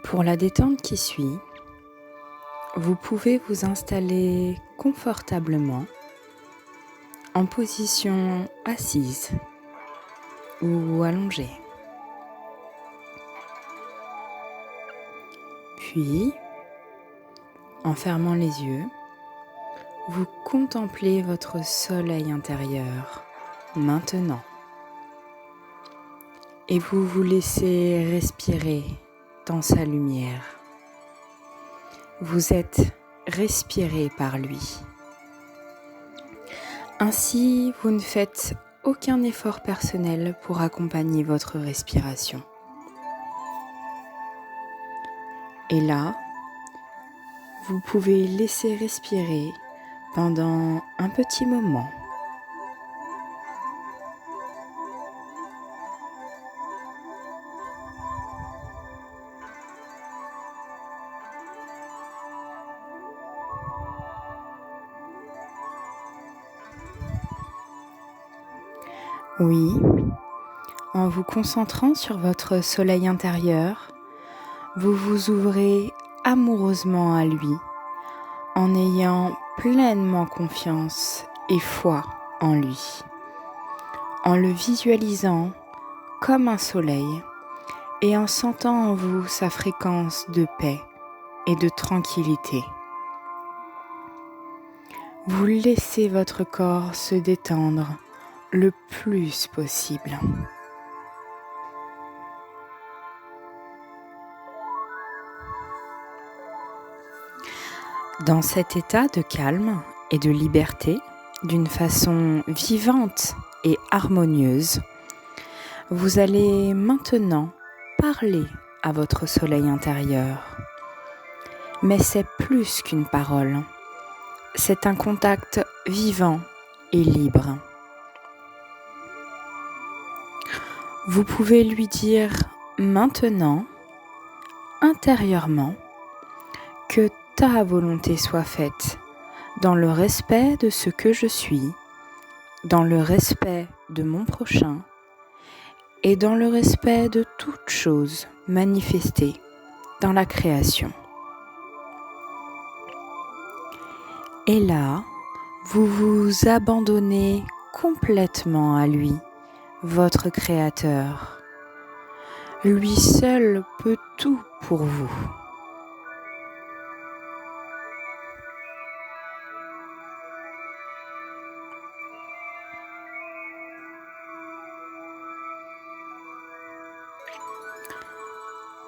Pour la détente qui suit, vous pouvez vous installer confortablement en position assise ou allongée. Puis, en fermant les yeux, vous contemplez votre soleil intérieur maintenant et vous vous laissez respirer dans sa lumière. Vous êtes respiré par lui. Ainsi, vous ne faites aucun effort personnel pour accompagner votre respiration. Et là, vous pouvez laisser respirer pendant un petit moment. Oui, en vous concentrant sur votre soleil intérieur, vous vous ouvrez amoureusement à lui, en ayant pleinement confiance et foi en lui, en le visualisant comme un soleil et en sentant en vous sa fréquence de paix et de tranquillité. Vous laissez votre corps se détendre le plus possible. Dans cet état de calme et de liberté, d'une façon vivante et harmonieuse, vous allez maintenant parler à votre soleil intérieur. Mais c'est plus qu'une parole, c'est un contact vivant et libre. Vous pouvez lui dire maintenant, intérieurement, que ta volonté soit faite dans le respect de ce que je suis, dans le respect de mon prochain et dans le respect de toute chose manifestée dans la création. Et là, vous vous abandonnez complètement à lui, votre Créateur. Lui seul peut tout pour vous.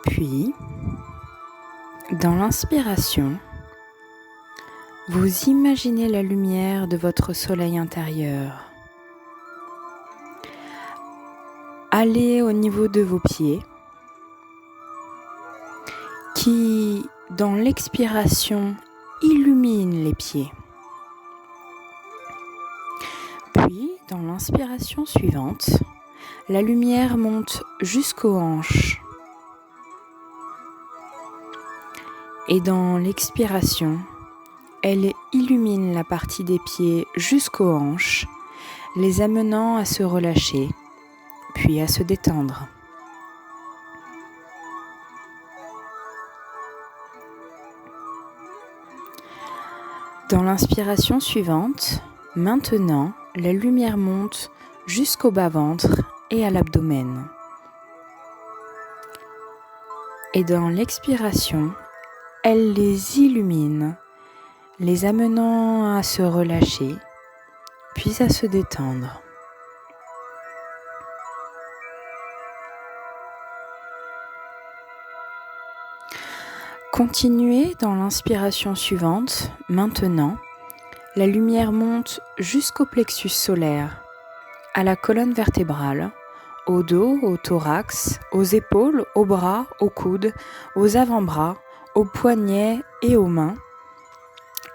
Puis, dans l'inspiration, vous imaginez la lumière de votre soleil intérieur. Allez au niveau de vos pieds, qui, dans l'expiration, illumine les pieds. Puis, dans l'inspiration suivante, la lumière monte jusqu'aux hanches. Et dans l'expiration, elle illumine la partie des pieds jusqu'aux hanches, les amenant à se relâcher, puis à se détendre. Dans l'inspiration suivante, maintenant, la lumière monte jusqu'au bas-ventre et à l'abdomen. Et dans l'expiration, elle les illumine, les amenant à se relâcher, puis à se détendre. Continuez dans l'inspiration suivante. Maintenant, la lumière monte jusqu'au plexus solaire, à la colonne vertébrale, au dos, au thorax, aux épaules, aux bras, aux coudes, aux avant-bras, aux poignets et aux mains.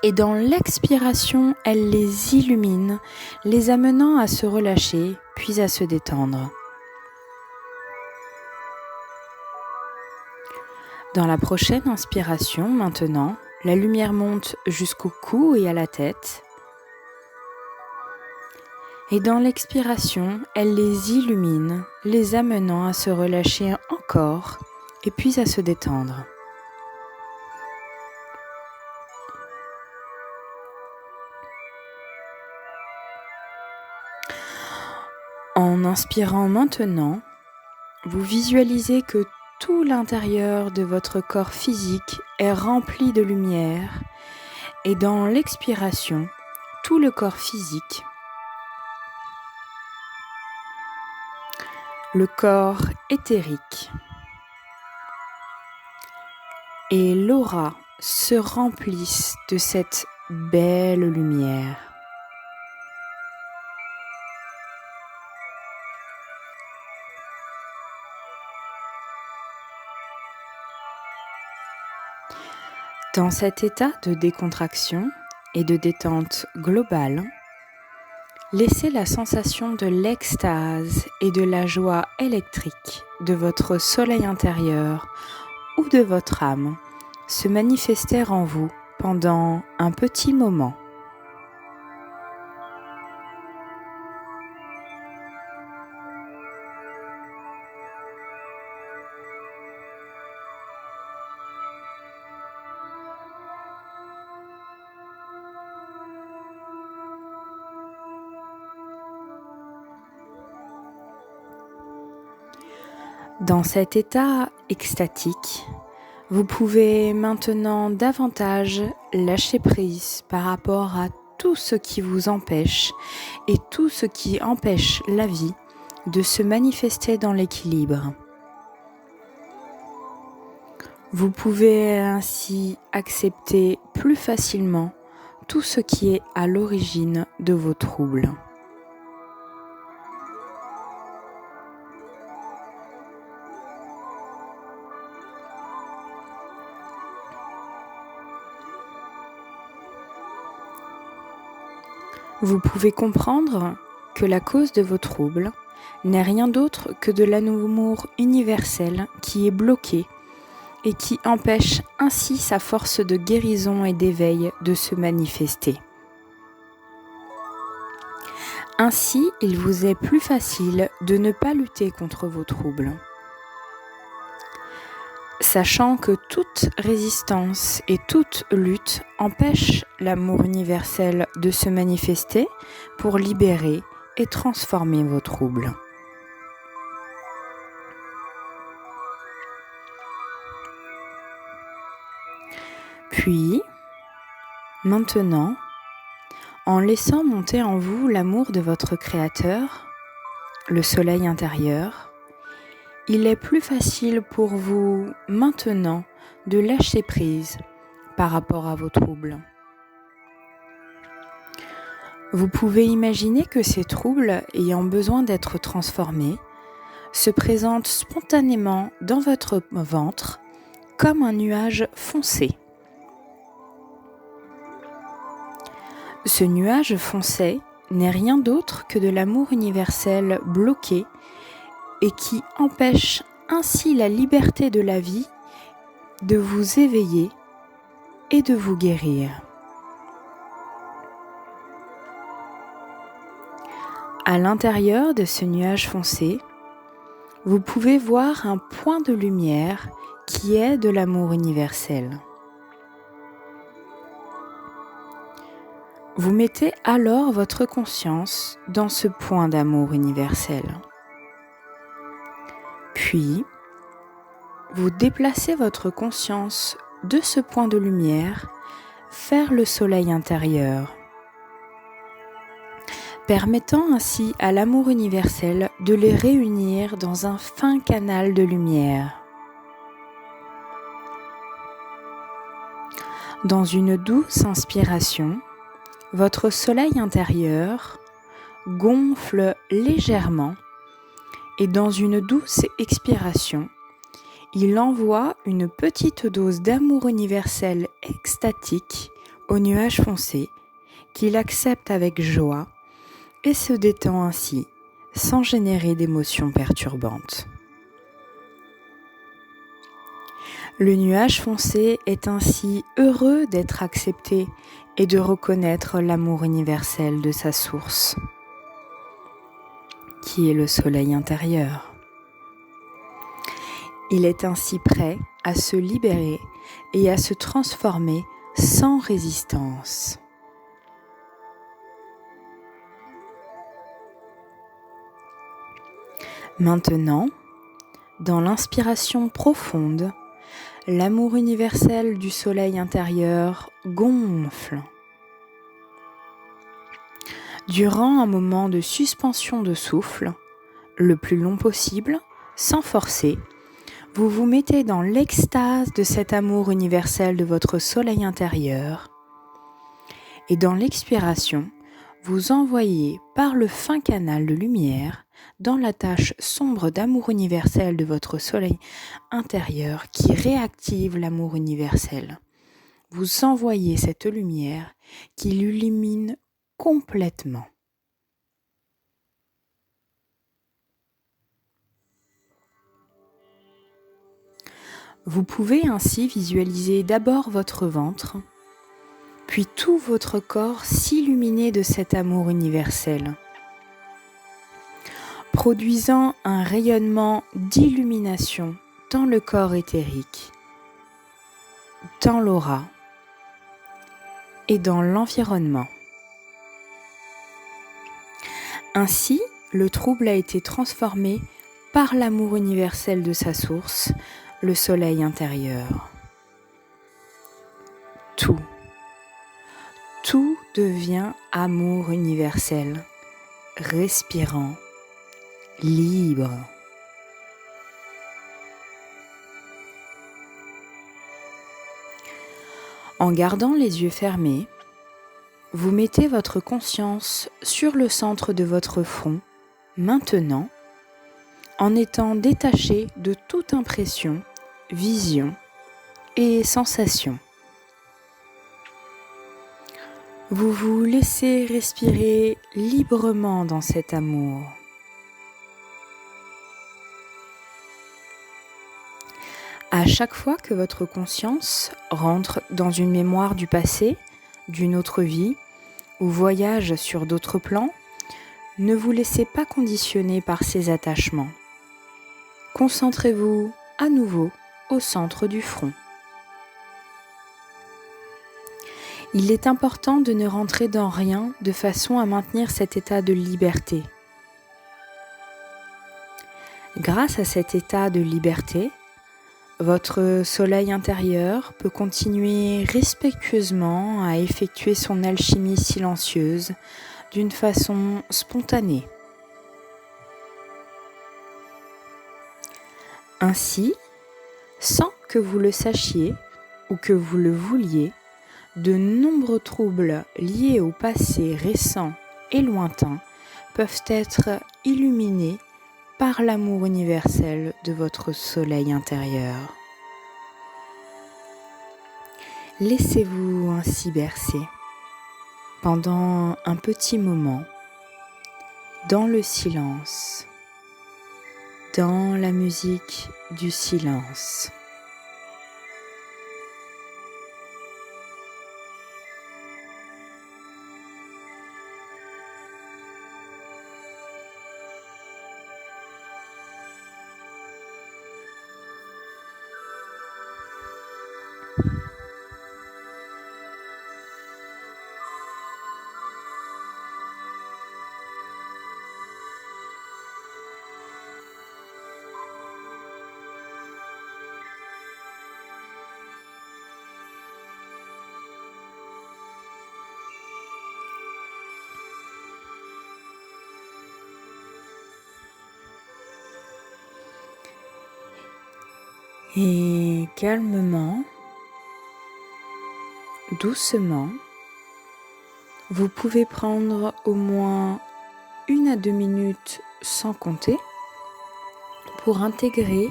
Et dans l'expiration, elle les illumine, les amenant à se relâcher, puis à se détendre. Dans la prochaine inspiration, maintenant, la lumière monte jusqu'au cou et à la tête. Et dans l'expiration, elle les illumine, les amenant à se relâcher encore et puis à se détendre. En inspirant maintenant, vous visualisez que tout l'intérieur de votre corps physique est rempli de lumière et dans l'expiration, tout le corps physique, le corps éthérique et l'aura se remplissent de cette belle lumière. Dans cet état de décontraction et de détente globale, laissez la sensation de l'extase et de la joie électrique de votre soleil intérieur ou de votre âme se manifester en vous pendant un petit moment. Dans cet état extatique, vous pouvez maintenant davantage lâcher prise par rapport à tout ce qui vous empêche et tout ce qui empêche la vie de se manifester dans l'équilibre. Vous pouvez ainsi accepter plus facilement tout ce qui est à l'origine de vos troubles. Vous pouvez comprendre que la cause de vos troubles n'est rien d'autre que de l'amour universel qui est bloqué et qui empêche ainsi sa force de guérison et d'éveil de se manifester. Ainsi, il vous est plus facile de ne pas lutter contre vos troubles. Sachant que toute résistance et toute lutte empêchent l'amour universel de se manifester pour libérer et transformer vos troubles. Puis, maintenant, en laissant monter en vous l'amour de votre Créateur, le soleil intérieur, il est plus facile pour vous maintenant de lâcher prise par rapport à vos troubles. Vous pouvez imaginer que ces troubles ayant besoin d'être transformés se présentent spontanément dans votre ventre comme un nuage foncé. Ce nuage foncé n'est rien d'autre que de l'amour universel bloqué et qui empêche ainsi la liberté de la vie de vous éveiller et de vous guérir. À l'intérieur de ce nuage foncé, vous pouvez voir un point de lumière qui est de l'amour universel. Vous mettez alors votre conscience dans ce point d'amour universel. Puis, vous déplacez votre conscience de ce point de lumière vers le soleil intérieur, permettant ainsi à l'amour universel de les réunir dans un fin canal de lumière. Dans une douce inspiration, votre soleil intérieur gonfle légèrement et dans une douce expiration, il envoie une petite dose d'amour universel extatique au nuage foncé qu'il accepte avec joie et se détend ainsi sans générer d'émotions perturbantes. Le nuage foncé est ainsi heureux d'être accepté et de reconnaître l'amour universel de sa source, qui est le soleil intérieur. Il est ainsi prêt à se libérer et à se transformer sans résistance. Maintenant, dans l'inspiration profonde, l'amour universel du soleil intérieur gonfle. Durant un moment de suspension de souffle, le plus long possible, sans forcer, vous vous mettez dans l'extase de cet amour universel de votre soleil intérieur et dans l'expiration, vous envoyez par le fin canal de lumière dans la tache sombre d'amour universel de votre soleil intérieur qui réactive l'amour universel. Vous envoyez cette lumière qui l'illumine complètement. Vous pouvez ainsi visualiser d'abord votre ventre, puis tout votre corps s'illuminer de cet amour universel, produisant un rayonnement d'illumination dans le corps éthérique, dans l'aura et dans l'environnement. Ainsi, le trouble a été transformé par l'amour universel de sa source, le soleil intérieur. Tout devient amour universel, respirant, libre. En gardant les yeux fermés, vous mettez votre conscience sur le centre de votre front, maintenant, en étant détaché de toute impression, vision et sensation. Vous vous laissez respirer librement dans cet amour. À chaque fois que votre conscience rentre dans une mémoire du passé, d'une autre vie, ou voyage sur d'autres plans, ne vous laissez pas conditionner par ces attachements. Concentrez-vous à nouveau au centre du front. Il est important de ne rentrer dans rien de façon à maintenir cet état de liberté. Grâce à cet état de liberté, votre soleil intérieur peut continuer respectueusement à effectuer son alchimie silencieuse d'une façon spontanée. Ainsi, sans que vous le sachiez ou que vous le vouliez, de nombreux troubles liés au passé récent et lointain peuvent être illuminés par l'amour universel de votre soleil intérieur. Laissez-vous ainsi bercer pendant un petit moment dans le silence, dans la musique du silence. Et calmement, doucement, vous pouvez prendre au moins 1 à 2 minutes sans compter pour intégrer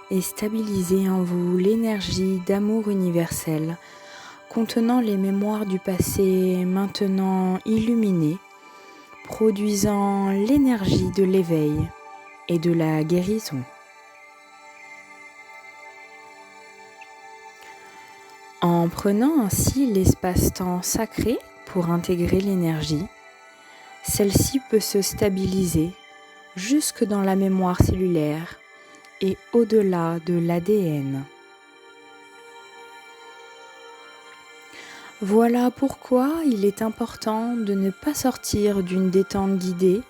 et stabiliser en vous l'énergie d'amour universel contenant les mémoires du passé maintenant illuminées, produisant l'énergie de l'éveil et de la guérison. En prenant ainsi l'espace-temps sacré pour intégrer l'énergie, celle-ci peut se stabiliser jusque dans la mémoire cellulaire et au-delà de l'ADN. Voilà pourquoi il est important de ne pas sortir d'une détente guidée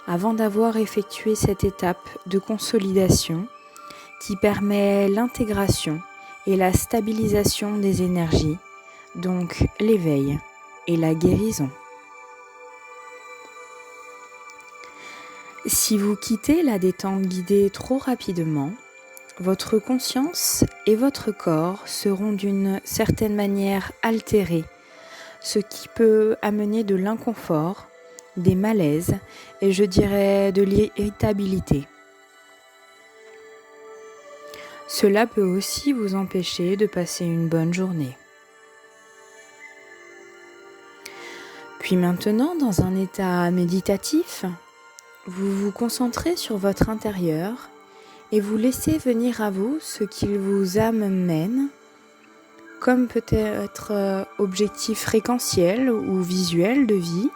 avant d'avoir effectué cette étape de consolidation qui permet l'intégration et la stabilisation des énergies, donc l'éveil et la guérison. Si vous quittez la détente guidée trop rapidement, votre conscience et votre corps seront d'une certaine manière altérés, ce qui peut amener de l'inconfort, des malaises et je dirais de l'irritabilité. Cela peut aussi vous empêcher de passer une bonne journée. Puis maintenant, dans un état méditatif, vous vous concentrez sur votre intérieur et vous laissez venir à vous ce qu'il vous amène, comme peut-être objectif fréquentiel ou visuel de vie,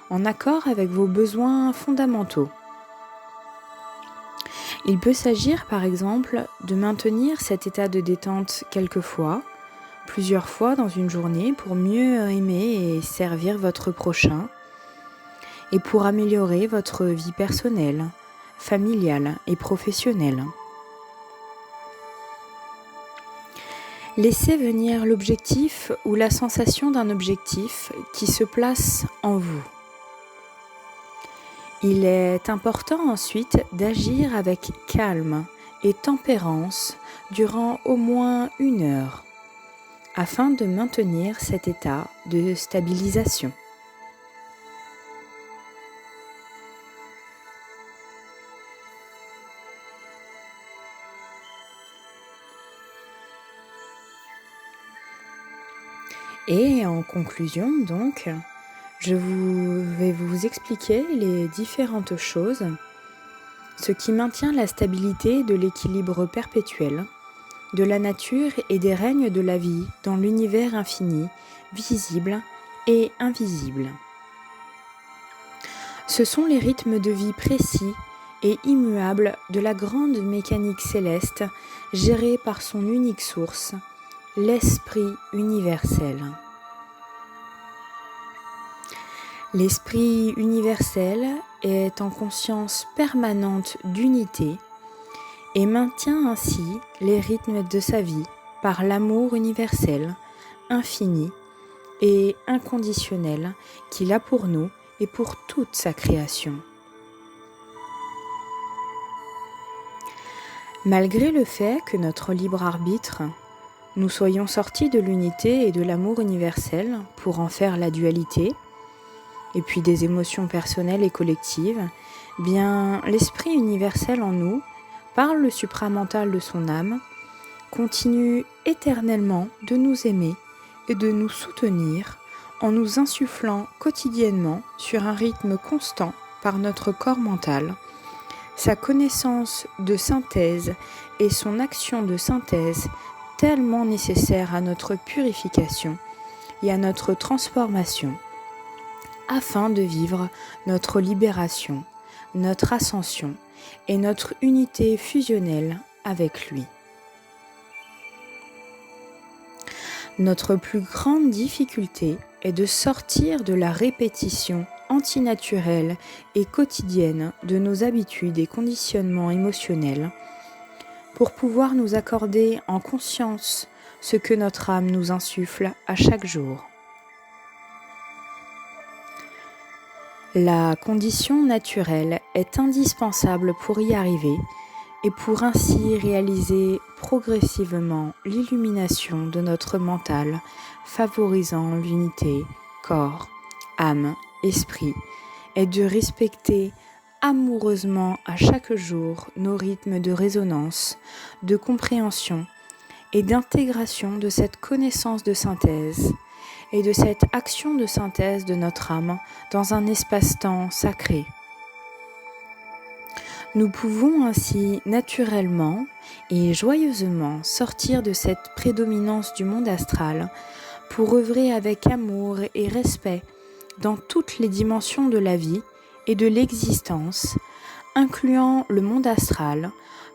en accord avec vos besoins fondamentaux. Il peut s'agir par exemple de maintenir cet état de détente quelquefois, plusieurs fois dans une journée pour mieux aimer et servir votre prochain et pour améliorer votre vie personnelle, familiale et professionnelle. Laissez venir l'objectif ou la sensation d'un objectif qui se place en vous. Il est important ensuite d'agir avec calme et tempérance durant au moins 1 heure afin de maintenir cet état de stabilisation. Et en conclusion donc, je vais vous expliquer les différentes choses, ce qui maintient la stabilité de l'équilibre perpétuel, de la nature et des règnes de la vie dans l'univers infini, visible et invisible. Ce sont les rythmes de vie précis et immuables de la grande mécanique céleste gérée par son unique source, l'Esprit universel. L'Esprit universel est en conscience permanente d'unité et maintient ainsi les rythmes de sa vie par l'amour universel, infini et inconditionnel qu'il a pour nous et pour toute sa création. Malgré le fait que notre libre arbitre, nous soyons sortis de l'unité et de l'amour universel pour en faire la dualité, et puis des émotions personnelles et collectives, bien l'esprit universel en nous, par le supramental de son âme, continue éternellement de nous aimer et de nous soutenir en nous insufflant quotidiennement sur un rythme constant par notre corps mental, sa connaissance de synthèse et son action de synthèse tellement nécessaire à notre purification et à notre transformation, afin de vivre notre libération, notre ascension et notre unité fusionnelle avec lui. Notre plus grande difficulté est de sortir de la répétition antinaturelle et quotidienne de nos habitudes et conditionnements émotionnels pour pouvoir nous accorder en conscience ce que notre âme nous insuffle à chaque jour. La condition naturelle est indispensable pour y arriver et pour ainsi réaliser progressivement l'illumination de notre mental, favorisant l'unité corps, âme, esprit, et de respecter amoureusement à chaque jour nos rythmes de résonance, de compréhension et d'intégration de cette connaissance de synthèse et de cette action de synthèse de notre âme dans un espace-temps sacré. Nous pouvons ainsi naturellement et joyeusement sortir de cette prédominance du monde astral pour œuvrer avec amour et respect dans toutes les dimensions de la vie et de l'existence, incluant le monde astral,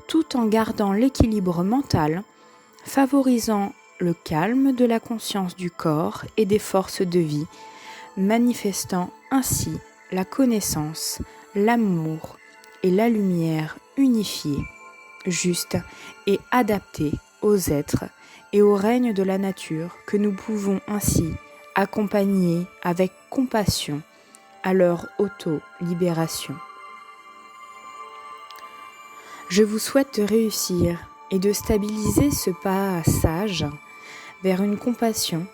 tout en gardant l'équilibre mental, favorisant le calme de la conscience du corps et des forces de vie, manifestant ainsi la connaissance, l'amour et la lumière unifiée, juste et adaptée aux êtres et au règne de la nature que nous pouvons ainsi accompagner avec compassion à leur auto-libération. Je vous souhaite de réussir et de stabiliser ce passage vers une compassion,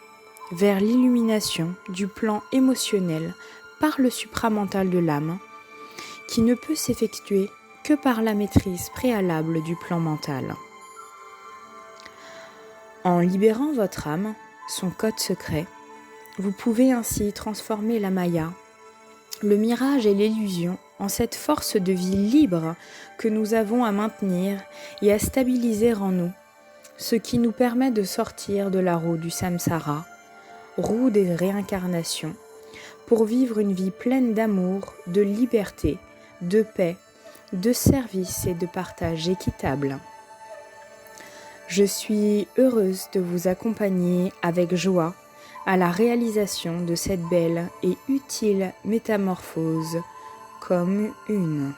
vers l'illumination du plan émotionnel par le supramental de l'âme, qui ne peut s'effectuer que par la maîtrise préalable du plan mental. En libérant votre âme, son code secret, vous pouvez ainsi transformer la Maya, le mirage et l'illusion, en cette force de vie libre que nous avons à maintenir et à stabiliser en nous, ce qui nous permet de sortir de la roue du samsara, roue des réincarnations, pour vivre une vie pleine d'amour, de liberté, de paix, de service et de partage équitable. Je suis heureuse de vous accompagner avec joie à la réalisation de cette belle et utile métamorphose comme une.